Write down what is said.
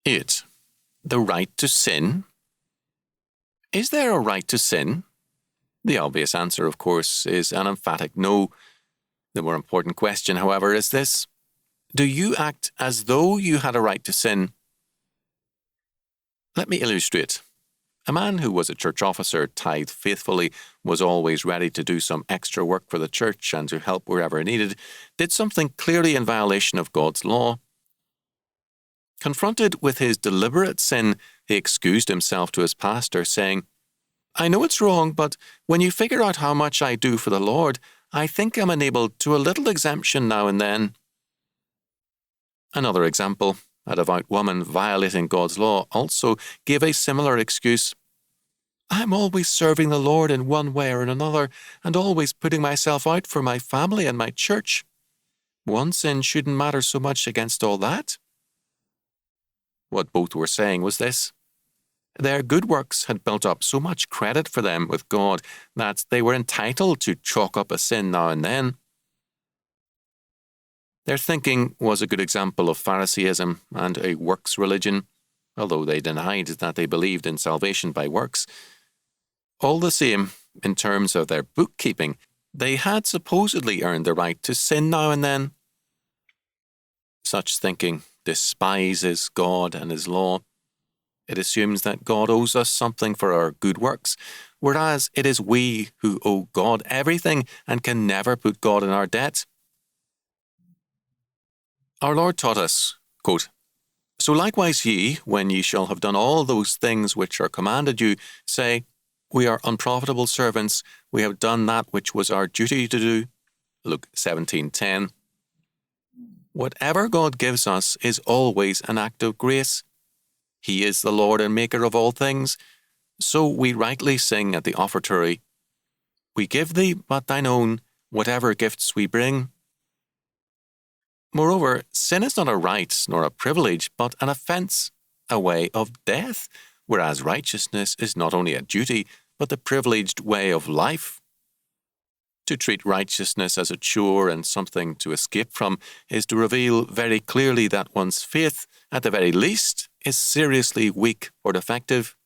8. The right to sin. Is there a right to sin? The obvious answer, of course, is an emphatic no. The more important question, however, is this: do you act as though you had a right to sin? Let me illustrate. A man who was a church officer, tithed faithfully, was always ready to do some extra work for the church and to help wherever needed, did something clearly in violation of God's law. Confronted with his deliberate sin, he excused himself to his pastor, saying, "I know it's wrong, but when you figure out how much I do for the Lord, I think I'm enabled to a little exemption now and then." Another example, a devout woman violating God's law also gave a similar excuse. "I'm always serving the Lord in one way or another, and always putting myself out for my family and my church. One sin shouldn't matter so much against all that." What both were saying was this: their good works had built up so much credit for them with God that they were entitled to chalk up a sin now and then. Their thinking was a good example of Pharisaism and a works religion, although they denied that they believed in salvation by works. All the same, in terms of their bookkeeping, they had supposedly earned the right to sin now and then. Such thinking despises God and His law. It assumes that God owes us something for our good works, whereas it is we who owe God everything and can never put God in our debt. Our Lord taught us, quote, "So likewise ye, when ye shall have done all those things which are commanded you, say, We are unprofitable servants, we have done that which was our duty to do." Luke 17:10. Whatever God gives us is always an act of grace. He is the Lord and Maker of all things. So we rightly sing at the offertory, "We give thee but thine own, whatever gifts we bring." Moreover, sin is not a right nor a privilege, but an offence, a way of death, whereas righteousness is not only a duty, but the privileged way of life. To treat righteousness as a chore and something to escape from is to reveal very clearly that one's faith, at the very least, is seriously weak or defective.